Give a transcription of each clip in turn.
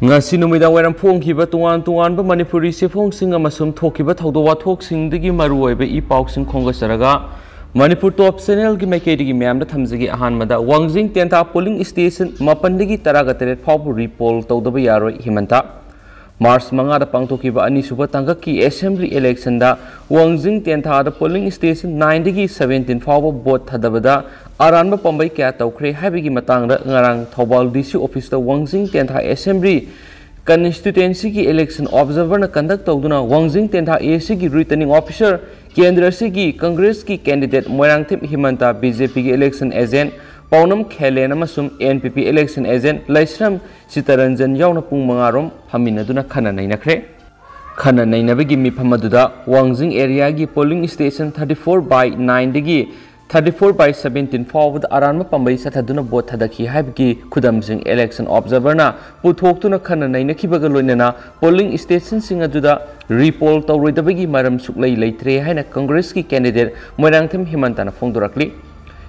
ngasi numidang wairam phongkhiba tungan Manipuri sefhongsing amasum thokiba thawdo wathoksingdagi maruoiba ipausing khongasaraga Manipur top channel gi maikeidigi myamda thamjagi ahanmada Wangjing tenta polling station mapandagi taragateret phawbu repoll tawdaba yaroi himanta March mangada pangthokiba anisuba tangaki assembly election da Wangjing tenta da polling station 9 dagi 17 phawbu vote thadabada aranba pambai kya tawkhre habigi matangda ngarang Thobal DC office da Wangjing tenta assembly constituency ki election observer na conduct tawduna Wangjing tenta AC ki returning officer Kendra Sigi Congress ki candidate Moirangthim Himanta BJP ki election agent Paunam Khelen amasum NPP election agent Laisram Sitaranjan yauna pung mangarom haminaduna khana nainakre khana nainabagi mipamaduda Wangjing area gi polling station 34 by 9 digi 34 by 17 forward aranma pambai sathaduna bot thadaki haibgi khudamjing election observer na puthoktuna khana nainakibaga loinana polling station singaduda repoll tawroidabagi maram suklai leitre haina Congress ki candidate Moirangthim Himantana phongdorakli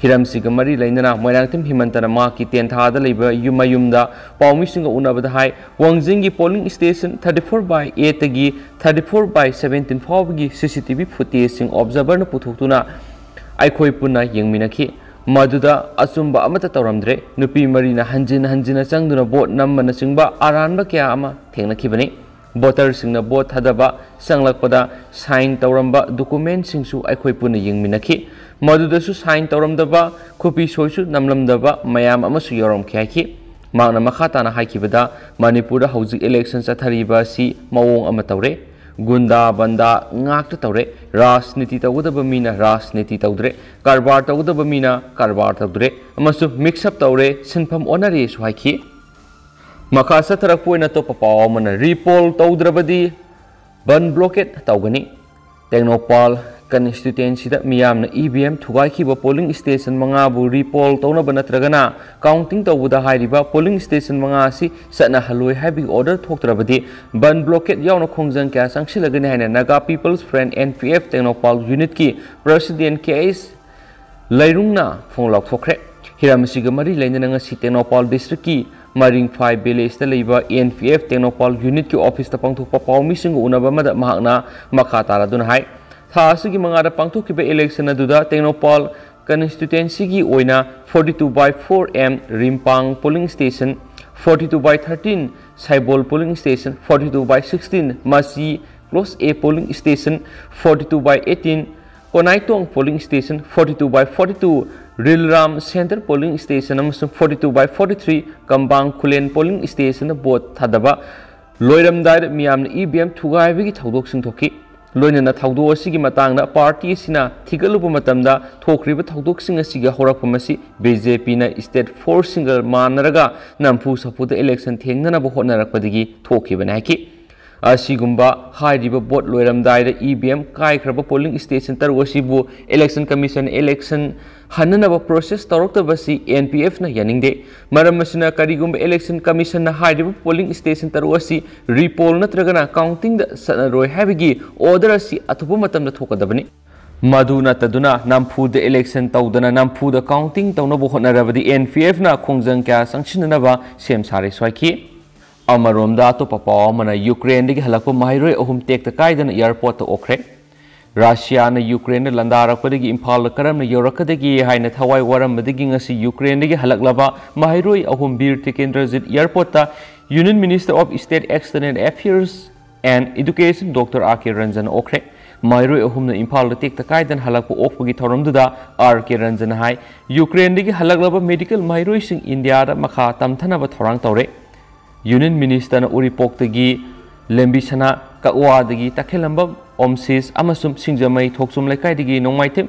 Hiramsiga mari lainana Moirangthim Himantana ma ki tenthada leiba yumayumda pawmisinga unabada hai Wangjing gi polling station 34 by 8 gi 34 by 17 forward CCTV footage sing observer na puthoktuna Aikhoi punna yengminaki maduda asumba amata tawramdre nupi marina hanjina changduna bot nammana singba aranba kya ama thengnakibani voter singna bot thadaba sanglakpada sign tawramba document singsu aikhoi punna yengminaki maduda su sign tawramdaba copy soisu namlamdaba mayam amasu yorom khyaki magna makhatana haikibada Manipur hauji election chathariba si mawong ama tawre Gunda banda ngakta tawre rajniti tawdaba mina rajniti tawdre karbar tawdaba mina karbar tawdre amasu mix up tawre sinpham onare suhaiki makasa tarak poina to papaw mana repoll tawdrabadi ban blockade tawgani Technopal constituency da miyamna EVM thugai khiba polling station manga bu repoll tawna banatragana counting tawuda hairiba polling station manga si sana haloi habi order thoktrabadi ban blockade yauna khongjang kya sangsilagani haina Naga People's Friend NPF Technopal unit ki president KS lairungna phonglok thokre hiramsiga mari lainana ngasi Technopal district ki Maring 5 village ta leiba NPF Technopal unit ki office ta pangthokpa pawmising unaba mada mahakna makhatara dun hai Thasigi mangada pangthokiba election aduda Technopal constituency gi oina 42 by 4M Rimpang polling station 42 by 13 Saibol polling station 42 by 16 Masi close A polling station 42 by 18 Konaitong polling station 42 by 42 Rilram Center polling station 42 by 43 Kambang Kulen polling station bot thadaba loiramdai miyamna EVM thugaibagi thodok sing thoki loinana thawdo asigi matangna party sina thigaluba matamda thokriba thawdok sing asiga horakpamasi BJP na state force single manaraga nampu sapuda election thengnana bo honarakpadigi thokibana haki asigumba hairiba bot loiramdai da EVM kaikhraba polling station tarwasibu election commission election hananaba process taroktabasi NPF na yaningde maramasina karigumba election commission na hairiba polling station tarwasi repoll natragana counting da sanaroi habigi order asi athupa matamda thokadabani maduna taduna nampu da election tawdana nampu da counting tawna bo honarabadi NPF na khongjang kya sangsinanaba sem sare swaki Amaromda to papa mana Ukraine digi halakpa mahairoi ahum tekta kaidana airport ta okre Russia na Ukraine landarakpadagi Imphal karamna yorakadagi haina thawai waramadagi ngasi Ukraine digi halaklaba mahairoi ahum bir Tikendrajit airport ta Union Minister of State External Affairs and Education Dr. R.K. Ranjan okre mahairoi ahumna Imphal tekta kaidan halakpa okpagi thoramduda R.K. Ranjan hai Ukraine digi halaklaba medical mahairoi sing India da makha tamthanaba thorang tawre Union Minister na Uripokdagi Lembisana Kakwadagi Takhelamba Omsis Amasum Singjamai Thoksum Lekaidagi Nongmaitim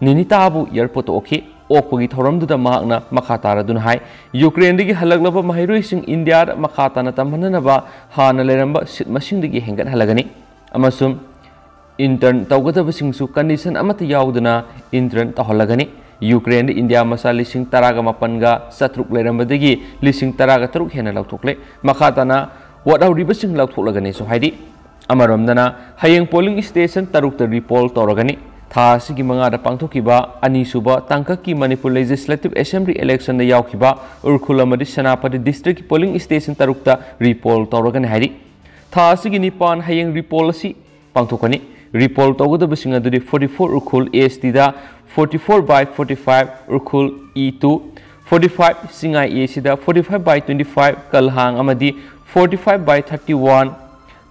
Ninitabu airport okhi okpagi thoramduda mahakna makhatara dunhai Ukraine digi halaglaba mahairoi sing India makhatana tamhananaba hana leramba sit masingdagi hengat halagani amasum intern tawgadaba singsu condition amata yauduna intern taholagani Ukraine India masa lising taraga mapanga satruk lerambadagi lising taraga taruk hena lauthokle makhatana wadau ribasing lauthoklagani so haidi amaramdana hayeng polling station taruk ta repoll toragani था सिगी मंगादा पांगथोकिबा अनीसुबा तांककी Manipur legislative assembly election यावखिबा उरखुल अमदि सेनापति district polling station तरुक्ता repoll तौरगने हारि था सिगी निपान हयेंग repoll असि पांगथोकनी repoll तौगदबसिंग अदुदि 44 उरखुल ST दा 44/45 उरखुल E2 45 सिंगाई ए सिदा 45/25 कलहांग अमदि 45/31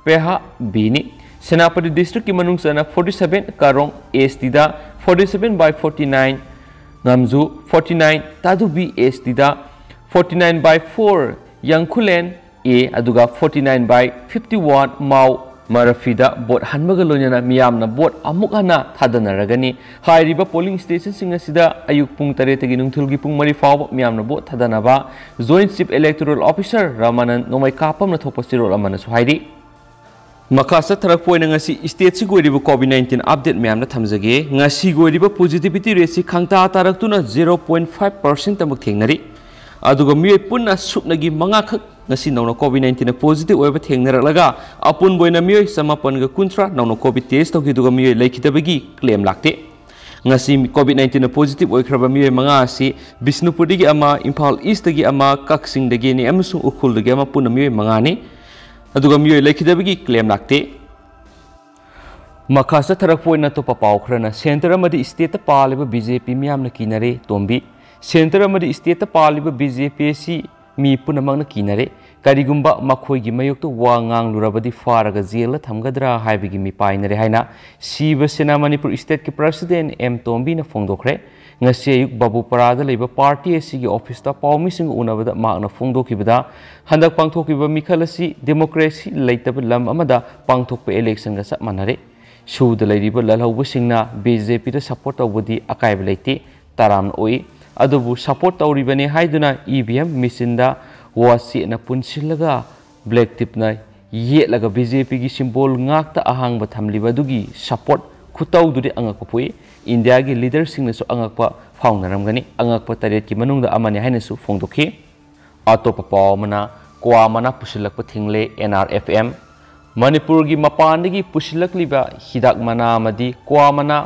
पेहा बीनी सेनापति district की मनुंगसना 47 कारोंग ST दा 47/49 ngамजु 49 तादुबी एसटी दा 49/4 यंगखुलेन ए अदुगा 49/51 माउ मरफीदा बोट हनबग लोयना मियामना बोट अमुक हना थादनरगनी हाइरिबा पोलिंग स्टेशन सिंग असिदा अयुक पुंग 8 तगी नुंगथुलगी पुंग 3 फाव मियामना बोट थादनबा joint chief electoral officer Ramanand नोमाई कापमना थोपसिरोल अमना सुहाइरी मखासा थरक पोइना ngasi स्टेट सि गोरिबो कोविड-19 अपडेट म्यामना थमजगे ngasi गोरिबो पॉजिटिविटी रेट सि खंगता तारक्तुना 0.5% तमक थेंगनरी अदुगा मिय पुन्ना सुपनगी मंगा खक ngasi नौना कोविड-19 पॉजिटिव ओइबा थेंगनरलगा अपुन बोइना मिय समापनगा कुंत्रा नौना कोविड टेस्ट तौकिदुगा मिय लेखितबगी क्लेम लाक्ते ngasi कोविड-19 पॉजिटिव ओइख्रबा मिय मंगा असि बिष्णुपुरदगी अमा इम्फाल ईस्टगी अमा कक्सिंगदगी ने अमसुंग उखुलदगी अमा पुन्ना मिय मंगानी अदुगा मिय लेखिदबगी क्लेम लाक्ते मखासा थरक पोइना तो पावखरना सेंटर अमदि स्टेट पालिबा बीजेपी मियामना किनरे तोंबी सेंटर अमदि स्टेट पालिबा बीजेपी सि मी पुनमंगना किनरे करिगुंबा मखोइगी मयोक्तो वा nganglurabadi फारगा जेल थमगदरा हाइबिगी मी पाइनरे हाइना सीबा सेना मणिपुर स्टेट के प्रेसिडेंट एम तोंबी न फोंदोखरे ngasi ayuk babu parada leiba party asigi office ta pawmising unabada makna phongdokibada handak pangthokiba mikhalasi democracy leitaba lam amada pangthokpa election ga sap manare suda leiriba lalhawbusingna BJP da support tawbudi akaiba leite taram oi adubu support tawribani haiduna EVM machine da wasi na punsilaga black tip na yetlaga BJP gi symbol ngakta ahangba thamliba dugi support खुताउ दुदि अंगक पुई India की leader सिंग नसु अंगक फाउनरमगनी अंगक तरेट की मनुंग अमने हाइनसु फोंदोखि अतोप पावमना क्वामना पुसिलक थिंगले NRFM Manipur की मपानदगी पुसिलकलिबा हिदाक मना मदी क्वामना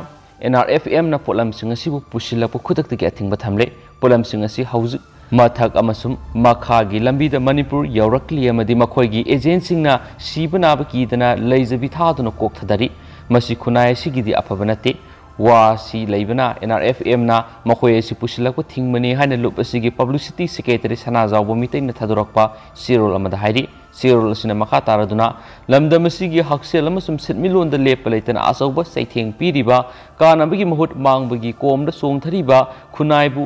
NRFM ना पोलम सिंग असिबु पुसिलक खुदकतगी अथिंग थमले पोलम सिंग असि हौजु मथक अमसुम मखागी लंबीद मणिपुर यौरकली अमदी मखोइगी एजेंसिंगना सीबनाब कीदना लैजबि थादुना कोकथदरी मसी खुनाय सिगिदी अफबनते वासी लेबना NRFM ना मखोय सि पुसिलक थिंगमनी हाने लुप असिगी पब्लिसिटी सेक्रेटरी सनाजावबो मिटेन थादुरकपा सिरोल अमदा हाइरी सिरोल सिना मखा तारदुना लमदम सिगी हक्सेल अमसुम सिटमिलोंद लेप लेतन असौब सैथेंग पीरिबा कानबगी महुत मांगबगी कोमद सोंथरीबा खुनायबु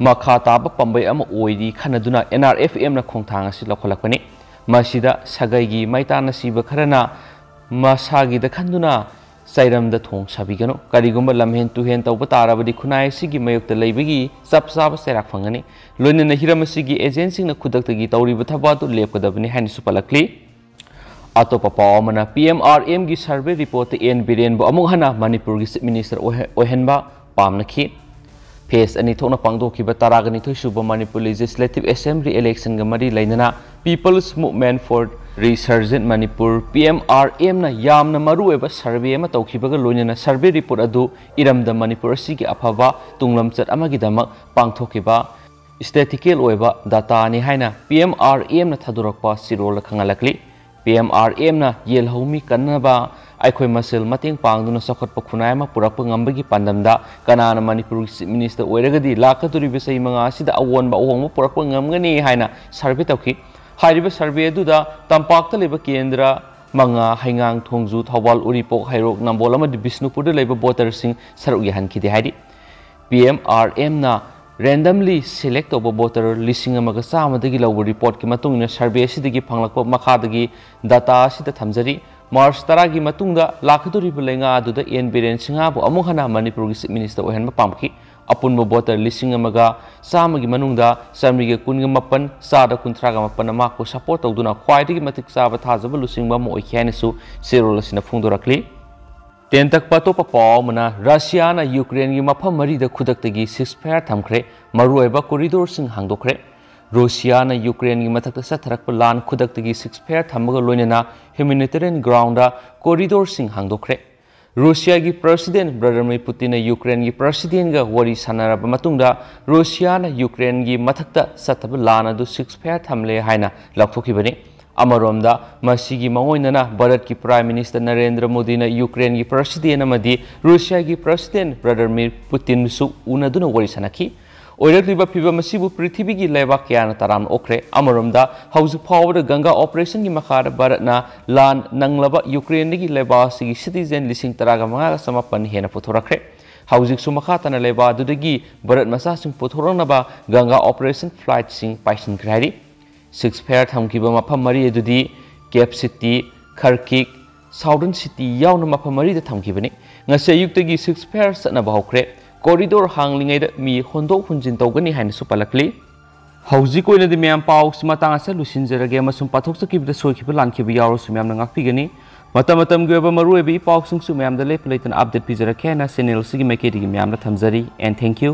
मखा ताब पंबै अम ओइरी खनदुना NRFM ना खोंथांग असि लखलकपने मसिदा सगैगी मैताना सिब खरना मसागी दखंदुना सैरम द थोंग साबिगनो करिगुंबा लमहेन तुहेन तौब ताराबदी खुनाय सिगी मयुक्त लेबगी सबसाब सेराक फंगनी लोइनना हिरम सिगी एजेंसी न खुदक्तगी तौरिब थबादु लेपकदबनी हानि सुपलकली अतोप पावमना PMRM की सर्वे रिपोर्ट एन बिरेन बो अमुक हना मणिपुर की चीफ मिनिस्टर ओहेनबा पामनखी फेस अनि थोना पांगदोखिबा तारागनि थोइसुब मणिपुर लेजिस्लेटिव असेंबली इलेक्शन ग मरी लैनना people's movement for resurgent Manipur PMRM ना यामना मरुएबा सर्वे अमा तौखिबगा लोइनना सर्वे रिपोर्ट अदु इरमद मणिपुर सिगी अफबा तुंगलमचत अमागिदमक पांगथोखिबा स्टैटिकल ओइबा डाटा नि हाइना PMRM ना थादुरकपा सिरोल खंगलकली PMRM ना येलहौमी कन्नबा अखोय मसेल मतेंग पांगदुना सखत खुनाय मा पुरक ngambagi pandamda kanana manipur chief minister oiragadi lakaturi bisai manga sida awon ba ohong purak ngamgani haina survey tawki hariba survey aduda tampakta leba kendra manga haingang thongju thawal uripok hairok nambola ma bisnupur de leba voter sing saruk yahan khide haidi PMRM na randomly select over voter listing amaga samadagi lawu report ki matungina survey sidagi phanglakpa makhadagi data sida thamjari मार्च 10 की मतुंगदा लाखदुरी बुलेंगा अदुदा N villain सिंगाबु अमुक हना मणिपुर की chief minister ओहेनबा पामखि अपुनबो voter लिसिंग अमगा सामगी मनुंगदा सामरिगे कुनग मपन सादा कुंथ्रागा मपन माको support तौदुना ख्वाइदगी मतिक साबा थाजब लुसिंगबा मो ओइख्यानेसु सेरोलसिना फुंगदोरखली तेंतक पतोप पावमना Russia ना Ukraine की मफम मरीदा खुदक्तगी सिक्सफायर थमख्रे मरुएबा corridor सिंग हांगदोखरे Russia ना यूक्रेन की मथक सथरक लान खुदक्तगी सिक्सफायर थमगा लोइनना ह्यूमैनिटेरियन ग्राउंड कॉरिडोर सिंग हांगदोखरे Russia की President Vladimir Putin Ukraine की President का वरी सानरब मतुंगदा Russia ना Ukraine की मथक्ता सतब लाना दु 6 थमले हाइना लौथोखिबनी अमरोमदा मसीगी मंगोइनना भारत की प्राइम मिनिस्टर नरेंद्र मोदी ने यूक्रेन की प्रेसिडेंट अमदी रूसिया की प्रेसिडेंट व्लादिमीर पुतिन सु उनदुना वरी सनखी ओइरक्लिबा फिबम मसीबु पृथ्वी की लेबाक क्यान तराम ओखरे अमरोमदा हाउस फावर गंगा ऑपरेशन की मखार भारतना लान नंगलबा यूक्रेन की लेबासी सिटीजन लिसिंग तरागा मंगा समापन हेना पुथोरखरे हाउजिक सुमखातना लेबा दुदगी भारत मसासिंग पुथोरनबा गंगा ऑपरेशन फ्लाइट सिंग पाइसिन खरारी 6 फेयर थमकिबा मफम मरी अदुदी केप सिटी खरकिक साउदर्न सिटी याउन मफम मरी द थमकिबनी ngase ayuktagi 6 फेयर सनबा हौखरे कॉरिडोर हांगलिंगैद मी होंदोक हुंजिन तौगनी हाइन सुपलकली हौजिक ओइनदि म्याम पाउक्स मतंग असे लुसिनजरगे मसुम पाथोकसकिबदा सोखिबा लानखिबा यावरसु म्याम नंगाकपिगनी मतम गे मरुएबि पाउक्सिंग सु म्याम द लेप लेतन अपडेट पिजरखे ना चैनल सिगी मेकेदिगी म्याम द थमजरी एंड थैंक यू